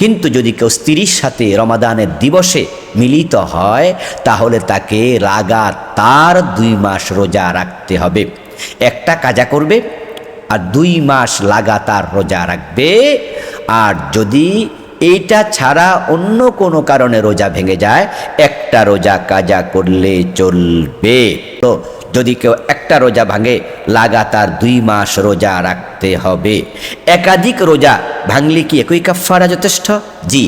কিন্তু যদি কেউ স্ত্রীর সাথে রমাদানের দিবসে মিলিত হয় তাহলে তাকে লাগাতার 2 মাস রোজা রাখতে হবে। একটা কাজা করবে আর 2 মাস লাগাতার রোজা রাখবে। আর যদি এইটা ছাড়া অন্য কোনো কারণে রোজা ভেঙে যায়, একটা রোজা কাজা করলে চলবে। তো যদি কেউ একটা রোজা ভাঙে লাগাতার 2 মাস রোজা রাখতে হবে। একাধিক রোজা ভাঙলে কি একই কাফারা যথেষ্ট? জি,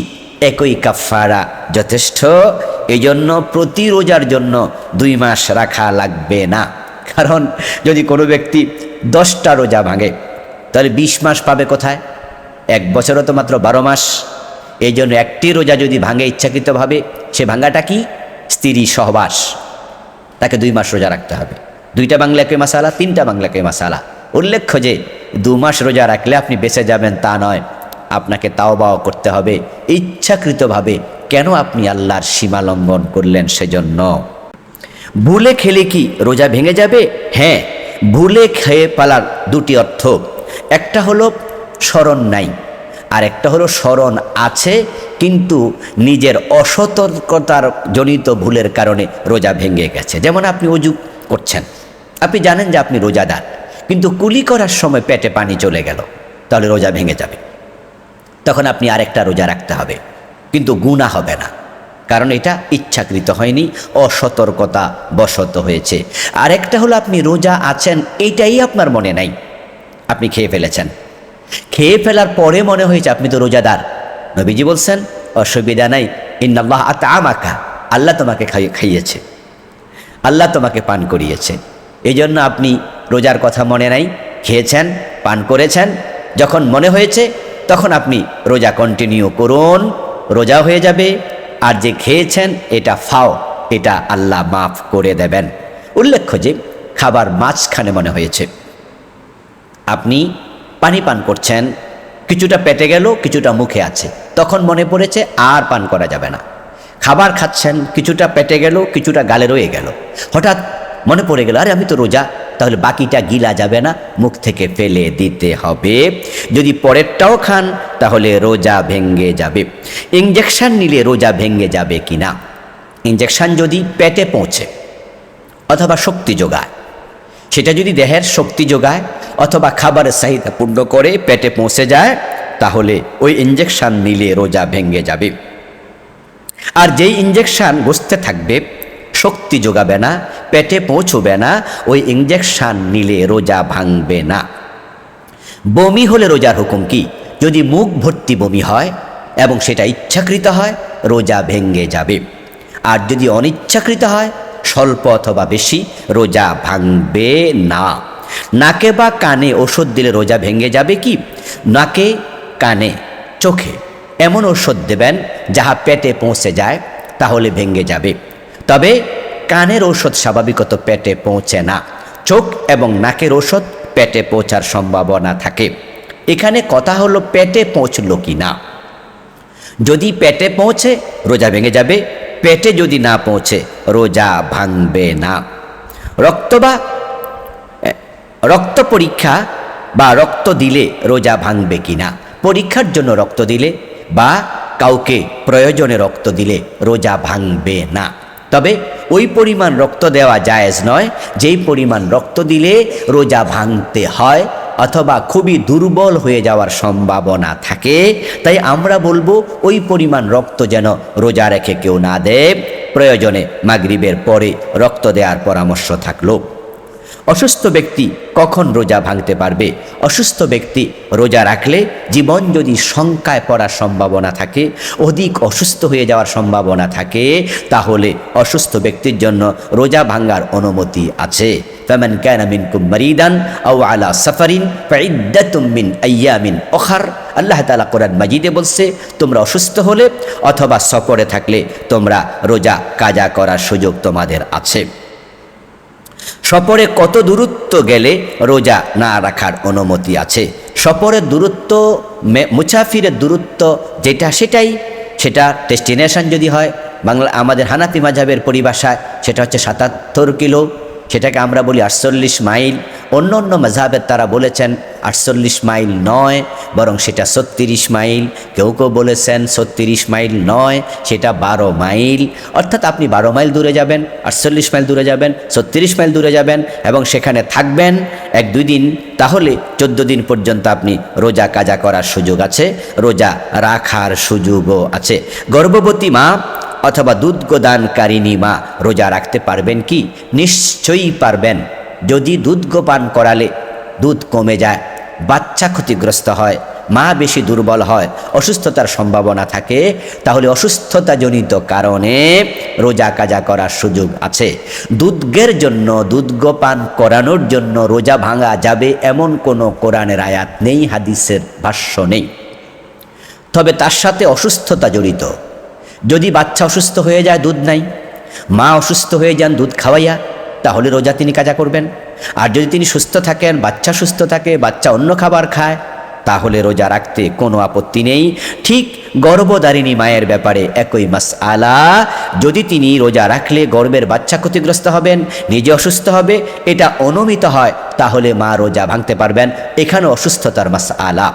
একই কাফারা যথেষ্ট। এই জন্য প্রতি রোজার জন্য 2 মাস রাখা লাগবে না। কারণ যদি কোনো ব্যক্তি 10টা রোজা ভাঙে তাহলে 20 মাস পাবে কোথায়? 1 বছরও তো মাত্র 12 মাস। এই জন্য একটি রোজা যদি ভাঙে ইচ্ছাকৃতভাবে, সে ভাঙাটা কি? স্ত্রী সহবাস, তাকে 2 মাস রোজা রাখতে হবে। 2টা বাংলা একই মাসালা, 3টা বাংলা একই মাসালা। উল্লেখ্য যে 2 মাস রোজা রাখলে আপনি বেঁচে যাবেন তা নয়, আপনাকে তাওবাও করতে হবে ইচ্ছাকৃতভাবে। কেন আপনি আল্লাহর সীমা লঙ্ঘন করলেন সেজন্য। ভুলে খেলে কি রোজা ভেঙে যাবে? হ্যাঁ, ভুলে খেয়ে পালার 2টি অর্থ। একটা হলো স্মরণ নাই, আর একটা হলো স্মরণ আছে কিন্তু নিজের অসতর্কতার জনিত ভুলের কারণে রোজা ভেঙে গেছে। যেমন আপনি ওযু করছেন, আপনি জানেন যে আপনি রোজাদার, কিন্তু কুলি করার সময় পেটে পানি চলে গেল, তাহলে রোজা ভেঙে যাবে। তখন আপনি আরেকটা রোজা রাখতে হবে, কিন্তু গুনাহ হবে না, কারণ এটা ইচ্ছাকৃত হয়নি, অসতর্কতা বশত হয়েছে। আরেকটা হলো আপনি রোজা আছেন এইটাই আপনার মনে নাই, আপনি খেয়ে ফেলেছেন। খেয়ে ফেলার পরে মনে হয়েছে আপনি তো রোজাদার। নবীজি বলছেন অসুবিধা নাই, ইন্নাল্লাহ আতআমাকা, আল্লাহ তোমাকে খাইয়েছে, আল্লাহ তোমাকে পান করিয়েছে। এই জন্য আপনি রোজার কথা মনে নাই, খেয়েছেন, পান করেছেন। যখন মনে হয়েছে তখন আপনি রোজা কন্টিনিউ করুন, রোজা হয়ে যাবে। আর যে খেয়েছেন এটা ফাও, এটা আল্লাহ মাফ করে দেবেন। উল্লেখ্য যে খাবার মাঝখানে মনে হয়েছে, আপনি পানি পান করছেন, কিছুটা পেটে গেল, কিছুটা মুখে আছে, তখন মনে পড়েছে আর পান করা যাবে না। খাবার খাচ্ছেন, কিছুটা পেটে গেল, কিছুটা গালে রয়ে গেল, হঠাৎ মনে পড়ে গেল আরে আমি তো রোজা, তাহলে বাকিটা গিলা যাবে না, মুখ থেকে ফেলে দিতে হবে। যদি পরেরটাও খান তাহলে রোজা ভেঙে যাবে। ইঞ্জেকশন নিলে রোজা ভেঙে যাবে কি না? ইঞ্জেকশন যদি পেটে পৌঁছে অথবা শক্তি যোগায়, সেটা যদি দেহের শক্তি যোগায় অথবা খাবারের চাহিদা পূর্ণ করে পেটে পৌঁছে যায়, তাহলে ওই ইঞ্জেকশন নিলে রোজা ভেঙে যাবে। আর যেই ইঞ্জেকশন গোস্তে থাকবে, শক্তি যোগাবে না, পেটে পৌঁছবে না, ওই ইঞ্জেকশন নিলে রোজা ভাঙবে না। বমি হলে রোজার হুকুম কি? যদি মুখ ভর্তি বমি হয় এবং সেটা ইচ্ছাকৃত হয়, রোজা ভেঙে যাবে। আর যদি অনিচ্ছাকৃত হয়, স্বল্প অথবা বেশি, রোজা ভাঙবে না। নাকে বা কানে ওষুধ দিলে রোজা ভেঙে যাবে কি? নাকে, কানে, চোখে এমন ওষুধ দেবেন যাহা পেটে পৌঁছে যায়, তাহলে ভেঙে যাবে। তবে কানের ঔষধ স্বাভাবিকত পেটে পৌঁছে না, চোখ এবং নাকের ঔষধ পেটে পৌঁছার সম্ভাবনা থাকে। এখানে কথা হলো পেটে পৌঁছলো কি না। যদি পেটে পৌঁছে রোজা ভেঙে যাবে, পেটে যদি না পৌঁছে রোজা ভাঙবে না। রক্ত পরীক্ষা বা রক্ত দিলে রোজা ভাঙবে কি না? পরীক্ষার জন্য রক্ত দিলে বা কাউকে প্রয়োজনে রক্ত দিলে রোজা ভাঙবে না। তবে ওই পরিমাণ রক্ত দেওয়া জায়েজ নয় যেই পরিমাণ রক্ত দিলে রোজা ভাঙতে হয় অথবা খুবই দুর্বল হয়ে যাওয়ার সম্ভাবনা থাকে। তাই আমরা বলবো ওই পরিমাণ রক্ত যেন রোজা রেখে কেউ না দেয়। প্রয়োজনে মাগরিবের পরে রক্ত দেওয়ার পরামর্শ থাকলো। অসুস্থ ব্যক্তি কখন রোজা ভাঙতে পারবে? অসুস্থ ব্যক্তি রোজা রাখলে জীবন যদি শঙ্কায় পড়ার সম্ভাবনা থাকে, অধিক অসুস্থ হয়ে যাওয়ার সম্ভাবনা থাকে, তাহলে অসুস্থ ব্যক্তির জন্য রোজা ভাঙার অনুমতি আছে। ফামান কানা মিনকুম মারিদান আও আলা সাফারিন ফাইদ্দাতুম মিন আইয়ামিন উখর। আল্লাহ তাআলা কোরআন মাজিদে বলছে, তোমরা অসুস্থ হলে অথবা সফরে থাকলে তোমরা রোজা কাজা করার সুযোগ তোমাদের আছে। সফরে কত দূরত্ব গেলে রোজা না রাখার অনুমতি আছে? সফরের দূরত্ব, মুসাফিরের দূরত্ব যেটা সেটা ডেস্টিনেশন যদি হয়, বাংলা আমাদের হানাফি মাযহাবের পরিভাষায় সেটা হচ্ছে 77 কিলো, সেটাকে আমরা বলি 48 মাইল। অন্য অন্য মাযহাবের তারা বলেছেন 48 মাইল নয়, বরং সেটা 36 মাইল, কেউ কেউ বলেছেন 36 মাইল নয়, সেটা 12 মাইল। অর্থাৎ আপনি 12 মাইল দূরে যাবেন, 48 মাইল দূরে যাবেন, 36 মাইল দূরে যাবেন এবং সেখানে থাকবেন 1-2 দিন, তাহলে 14 দিন পর্যন্ত আপনি রোজা কাজা করার সুযোগ আছে, রোজা রাখার সুযোগও আছে। গর্ভবতী মা অথবা দুধদানকারিণী মা রোজা রাখতে পারবেন কি? নিশ্চয়ই পারবেন। যদি দুধ পান করালে দুধ কমে যায়, বাচ্চা ক্ষতিগ্রস্ত হয়, মা বেশি দুর্বল হয়, অসুস্থতার সম্ভাবনা থাকে, তাহলে অসুস্থতাজনিত কারণে রোজা কাজা করার সুযোগ আছে। দুধের জন্য, দুধ পান করানোর জন্য রোজা ভাঙা যাবে এমন কোনো কোরআনের আয়াত নেই, হাদিসের ভাষ্য নেই। তবে তার সাথে অসুস্থতা জড়িত। যদি বাচ্চা অসুস্থ হয়ে যায়, দুধ নাই, মা অসুস্থ হয়ে যান দুধ খাওয়াইয়া, তাহলে রোজা তিনি কাজা করবেন। আর যদি তিনি সুস্থ থাকেন, বাচ্চা সুস্থ থাকে, বাচ্চা অন্য খাবার খায়, তাহলে রোজা রাখতে কোনো আপত্তি নেই। ঠিক গর্ভধারিণী মায়ের ব্যাপারে একই মাসআলা। যদি তিনি রোজা রাখলে গর্ভের বাচ্চা ক্ষতিগ্রস্ত হবেন, নিজে অসুস্থ হবে, এটা অনুমিত হয়, তাহলে মা রোজা ভাঙতে পারবেন। এখানে অসুস্থতার মাসআলা।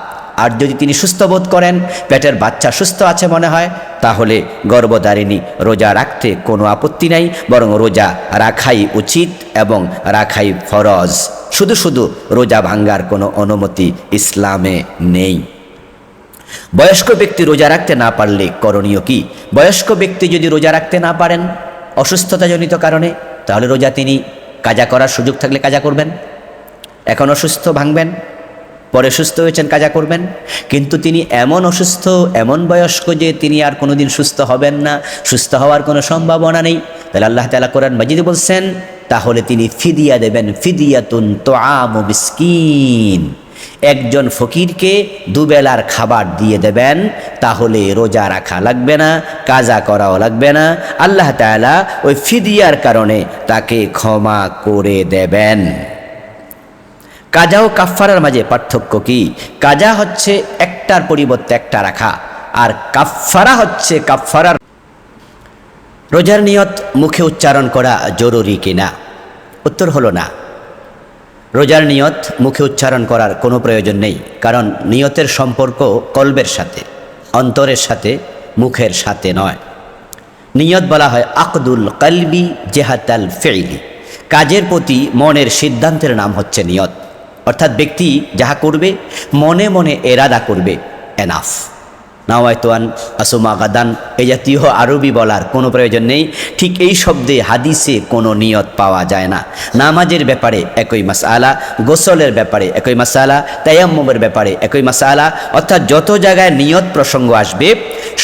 আর যদি তিনি সুস্থ বোধ করেন, পেটের বাচ্চা সুস্থ আছে মনে হয়, তাহলে গর্ভধারিণী রোজা রাখতে কোনো আপত্তি নাই, বরং রোজা রাখাই উচিত এবং রাখাই ফরজ। শুধু শুধু রোজা ভাঙ্গার কোনো অনুমতি ইসলামে নেই। বয়স্ক ব্যক্তি রোজা রাখতে না পারলে করণীয় কি? বয়স্ক ব্যক্তি যদি রোজা রাখতে না পারেন অসুস্থতাজনিত কারণে, তাহলে রোজা তিনি কাজা করার সুযোগ থাকলে কাজা করবেন। এখন অসুস্থ, ভাঙবেন, পরে সুস্থ হয়েছেন, কাজা করবেন। কিন্তু তিনি এমন অসুস্থ, এমন বয়স্ক যে তিনি আর কোনোদিন সুস্থ হবেন না, সুস্থ হওয়ার কোনো সম্ভাবনা নেই, তাহলে আল্লাহ তাআলা কোরআন মাজিদে বলছেন, তাহলে তিনি ফিদিয়া দেবেন। ফিদিয়াতুন তুআমু মিসকিন, একজন ফকিরকে দুবেলার খাবার দিয়ে দেবেন, তাহলে রোজা রাখা লাগবে না, কাজা করাও লাগবে না। আল্লাহ তাআলা ওই ফিদিয়ার কারণে তাকে ক্ষমা করে দেবেন। কাজা ও কাফফারার মাঝে পার্থক্য কি? কাজা হচ্ছে একটার পরিবর্তে একটা রাখা, আর কাফফারা হচ্ছে কাফফারার। রোজার নিয়ত মুখে উচ্চারণ করা জরুরি কিনা? উত্তর হলো না। রোজার নিয়ত মুখে উচ্চারণ করার কোনো প্রয়োজন নেই, কারণ নিয়তের সম্পর্ক কলবের সাথে, অন্তরের সাথে, মুখের সাথে নয়। নিয়ত বলা হয় আকদুল কলবি জেহাতাল ফিইলি, কাজের প্রতি মনের সিদ্ধান্তের নাম হচ্ছে নিয়ত। অর্থাৎ ব্যক্তি যাহা করবে মনে মনে এরাদা করবে, এনাফ। নাওয়াইতুয়ান আসুমা গাদান এই জাতীয় আরবি বলার কোনো প্রয়োজন নেই। ঠিক এই শব্দে হাদিসে কোনো নিয়ত পাওয়া যায় না। নামাজের ব্যাপারে একই মাসআলা, গোসলের ব্যাপারে একই মাসআলা, তায়াম্মুমের ব্যাপারে একই মাসআলা। অর্থাৎ যত জায়গায় নিয়ত প্রসঙ্গ আসবে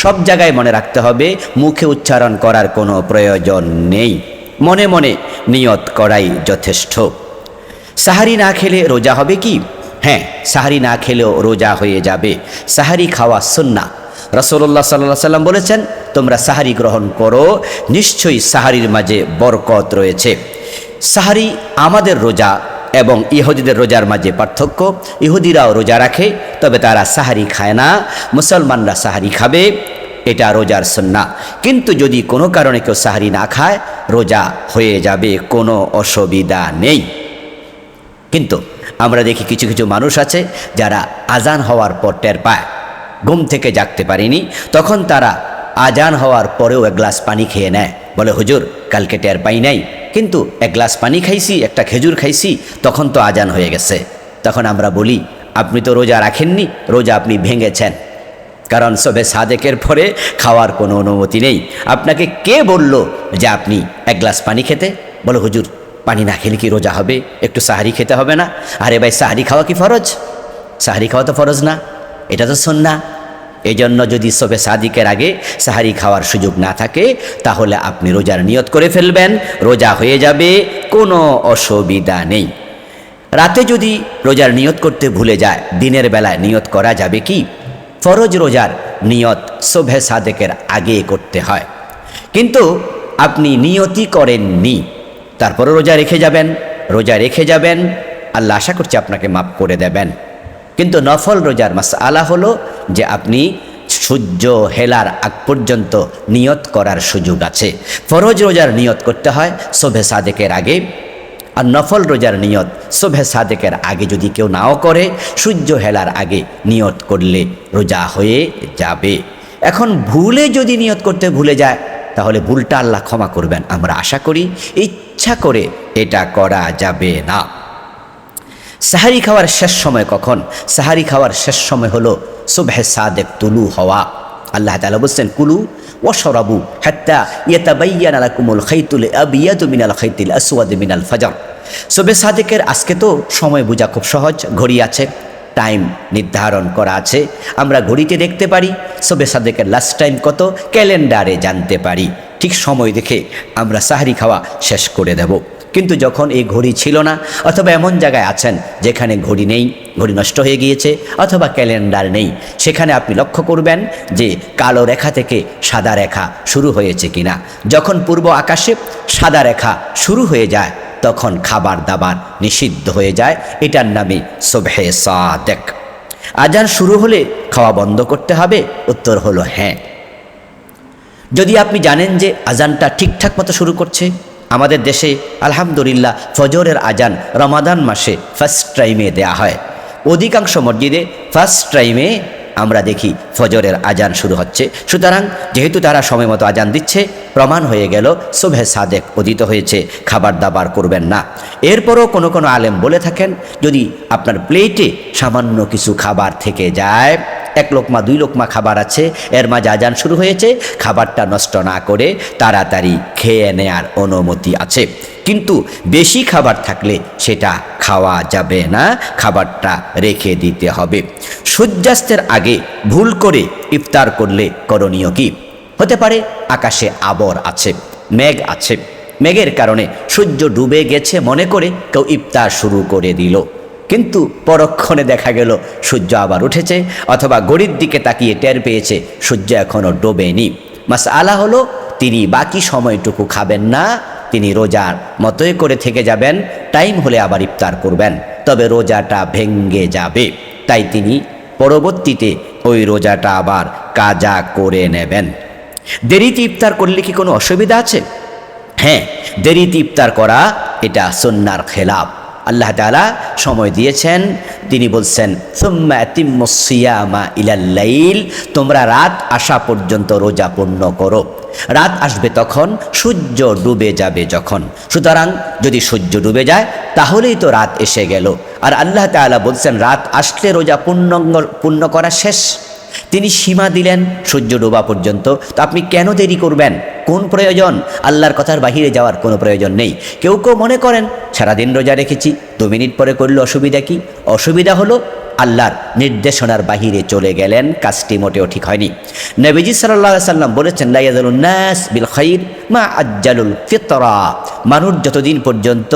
সব জায়গায় মনে রাখতে হবে, মুখে উচ্চারণ করার কোনো প্রয়োজন নেই, মনে মনে নিয়ত করাই যথেষ্ট। সাহারি না খেলে রোজা হবে কি? হ্যাঁ, সাহারি না খেলেও রোজা হয়ে যাবে। সাহারি খাওয়া সুন্নাহ। রাসূলুল্লাহ সাল্লাল্লাহু আলাইহি ওয়াসাল্লাম বলেছেন, তোমরা সাহারি গ্রহণ করো, নিশ্চয়ই সাহারির মাঝে বরকত রয়েছে। সাহারি আমাদের রোজা এবং ইহুদিদের রোজার মাঝে পার্থক্য। ইহুদিরাও রোজা রাখে, তবে তারা সাহারি খায় না, মুসলমানরা সাহারি খাবে, এটা রোজার সুন্নাহ। কিন্তু যদি কোনো কারণে কেউ সাহারি না খায়, রোজা হয়ে যাবে, কোনো অসুবিধা নেই। কিন্তু আমরা দেখি কিছু কিছু মানুষ আছে যারা আজান হওয়ার পর টের পায়, ঘুম থেকে জাগতে পারেনি, তখন তারা আজান হওয়ার পরেও এক গ্লাস পানি খেয়ে নেয়, বলে হুজুর কালকে টের পাই নাই, কিন্তু এক গ্লাস পানি খাইছি, একটা খেজুর খাইছি, তখন তো আজান হয়ে গেছে। তখন আমরা বলি, আপনি তো রোজা রাখেননি, রোজা আপনি ভেঙেছেন, কারণ সবে সাদেকের পরে খাওয়ার কোনো অনুমতি নেই। আপনাকে কে বলল যে আপনি এক গ্লাস পানি খেতে? বলে হুজুর পানি না খেলে কি রোজা হবে? একটু সাহারি খেতে হবে না? আরে ভাই, সাহারি খাওয়া কি ফরজ? সাহারি খাওয়া তো ফরজ না, এটা তো সুন্নাহ। এই জন্য যদি সবে সাদিকের আগে সাহারি খাওয়ার সুযোগ না থাকে, তাহলে আপনি রোজার নিয়ত করে ফেলবেন, রোজা হয়ে যাবে, কোনো অসুবিধা নেই। রাতে যদি রোজার নিয়ত করতে ভুলে যায়, দিনের বেলায় নিয়ত করা যাবে কি? ফরজ রোজার নিয়ত সবে সাদেকের আগে করতে হয়, কিন্তু আপনি নিয়তই করেননি, তারপরে রোজা রেখে যাবেন, আল্লাহ আশা করছি আপনাকে মাফ করে দেবেন। কিন্তু নফল রোজার মাসআলা হলো যে আপনি সূর্য হেলার আগ পর্যন্ত নিয়ত করার সুযোগ আছে। ফরজ রোজার নিয়ত করতে হয় সবে সাদেকের আগে, আর নফল রোজার নিয়ত সুবহে সাদেকের আগে যদি কেউ নাও করে, সূর্য হেলার আগে নিয়ত করলে রোজা হয়ে যাবে। এখন ভুলে যদি নিয়ত করতে ভুলে যায়, তাহলে ভুলটা আল্লাহ ক্ষমা করবেন আমরা আশা করি। ইচ্ছা করে এটা করা যাবে না। সাহারি খাওয়ার শেষ সময় কখন? সাহারি খাওয়ার শেষ সময় হলো সুবহে সাদেক তুলু হওয়া। আল্লাহ তাআলা বলছেন, কুলু ওয়াশরাবু হাত্তা ইয়াতাবায়্যানা লাকুমুল খাইতুল আবিয়াদু মিনাল খাইতিল আসওয়াদি মিনাল ফাজর। সুবহে সাদেকের আজকে তো সময় বোঝা খুব সহজ, ঘড়ি আছে, টাইম নির্ধারণ করা আছে, আমরা ঘড়িতে দেখতে পারি সুবহে সাদেকের লাস্ট টাইম কত, ক্যালেন্ডারে জানতে পারি। ঠিক সময় দেখে আমরা সাহারি খাওয়া শেষ করে দেব। কিন্তু যখন এই ঘড়ি ছিল না, অথবা এমন জায়গায় আছেন যেখানে ঘড়ি নেই, ঘড়ি নষ্ট হয়ে গিয়েছে, অথবা ক্যালেন্ডার নেই, সেখানে আপনি লক্ষ্য করবেন যে কালো রেখা থেকে সাদা রেখা শুরু হয়েছে কিনা। যখন পূর্ব আকাশে সাদা রেখা শুরু হয়ে যায়, তখন খাবার দাবার নিষিদ্ধ হয়ে যায়। এটার নামে সুবহে সাদেক। আজান শুরু হলে খাওয়া বন্ধ করতে হবে? উত্তর হলো হ্যাঁ। যদি আপনি জানেন যে আজানটা ঠিকঠাক মতো শুরু করছে, আমাদের দেশে আলহামদুলিল্লাহ ফজরের আজান রমাদান মাসে ফার্স্ট টাইমে দেয়া হয়। অধিকাংশ মসজিদে ফার্স্ট টাইমে আমরা দেখি ফজরের আজান শুরু হচ্ছে। সুতরাং যেহেতু তারা সময় মতো আজান দিচ্ছে, প্রমাণ হয়ে গেল সুবহে সাদেক উদিত হয়েছে, খাবার দাবার করবেন না। এরপরও কোনো কোনো আলেম বলে থাকেন, যদি আপনার প্লেটে সামান্য কিছু খাবার থেকে যায়, 1 লোকমা 2 লোকমা খাবার আছে, এর মাঝে আজান শুরু হয়েছে, খাবারটা নষ্ট না করে তাড়াতাড়ি খেয়ে নেয়ার অনুমতি আছে। কিন্তু বেশি খাবার থাকলে সেটা খাওয়া যাবে না, খাবারটা রেখে দিতে হবে। সূর্যাস্তের আগে ভুল করে ইফতার করলে করণীয় কি? হতে পারে আকাশে আবর আছে, মেঘ আছে, মেঘের কারণে সূর্য ডুবে গেছে মনে করে কেউ ইফতার শুরু করে দিল, কিন্তু পরক্ষণে দেখা গেল সূর্য আবার উঠেছে, অথবা ঘড়ির দিকে তাকিয়ে টের পেয়েছে সূর্য এখনও ডোবেনি। মাসআলা হলো, তিনি বাকি সময়টুকু খাবেন না, তিনি রোজার মতোই করে থেকে যাবেন, টাইম হলে আবার ইফতার করবেন, তবে রোজাটা ভেঙ্গে যাবে। তাই তিনি পরবর্তীতে ওই রোজাটা আবার কাজা করে নেবেন। দেরিতে ইফতার করলে কি কোনো অসুবিধা আছে? হ্যাঁ, দেরিতে ইফতার করা এটা সুন্নাহর খেলাফ। আল্লাহ তাআলা সময় দিয়েছেন, তিনি বলছেন সুম্মা আতিম্মুস সিয়ামা ইলাল লাইল, তোমরা রাত আসা পর্যন্ত রোজা পূর্ণ করো। রাত আসবে তখন, সূর্য ডুবে যাবে যখন। সুতরাং যদি সূর্য ডুবে যায় তাহলেই তো রাত এসে গেল। আর আল্লাহ তাআলা বলছেন রাত আসলে রোজা পূর্ণ করা শেষ। তিনি সীমা দিলেন সূর্য ডোবা পর্যন্ত, তো আপনি কেন দেরি করবেন? কোন প্রয়োজন? আল্লাহর কথার বাহিরে যাওয়ার কোনো প্রয়োজন নেই। কেউ কেউ মনে করেন সারাদিন রোজা রেখেছি, 2 মিনিট পরে করলে অসুবিধা কি? অসুবিধা হলো আল্লাহর নির্দেশনার বাহিরে চলে গেলেন, কাজটি মোটেও ঠিক হয়নি। নবীজি সাল্লাল্লাহু আলাইহি সাল্লাম বলেছেন, লা ইয়াযালুন নাস বিল খাইর মা আজ্জালুল ফিতরা, মানুষ যতদিন পর্যন্ত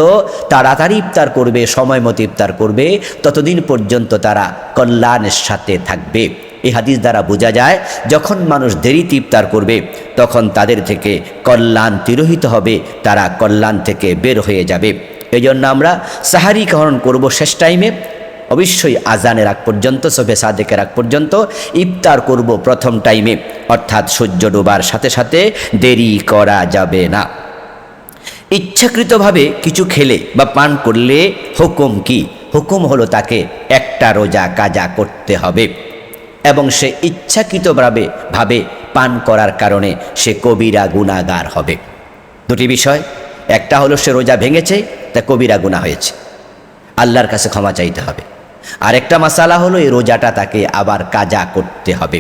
তাড়াতাড়ি ইফতার করবে, সময় মতো ইফতার করবে, ততদিন পর্যন্ত তারা কল্যাণের সাথে থাকবে। এই হাদিস দ্বারা বোঝা যায়, যখন মানুষ দেরিতে ইফতার করবে তখন তাদের থেকে কল্যাণ তিরোহিত হবে, তারা কল্যাণ থেকে বের হয়ে যাবে। এই জন্য আমরা সাহারি গ্রহণ করব শেষ টাইমে, অবশ্যই আজানের আগ পর্যন্ত, সুবহে সাদেকের আগ পর্যন্ত ইফতার করব প্রথম টাইমে, অর্থাৎ সূর্য ডোবার সাথে সাথে দেরি করা যাবে না। ইচ্ছাকৃতভাবে কিছু খেলে বা পান করলে হুকুম কি? হুকুম হলো তাকে একটা রোজা কাজা করতে হবে, এবং সে ইচ্ছাকৃতভাবে পান করার কারণে সে কবিরা গুনাহগার হবে। দুটি বিষয়, একটা হলো সে রোজা ভেঙেছে, তা কবিরা গুনাহ হয়েছে, আল্লাহর কাছে ক্ষমা চাইতে হবে। আরেকটা মাসালা হলো এই রোজাটা তাকে আবার কাজা করতে হবে।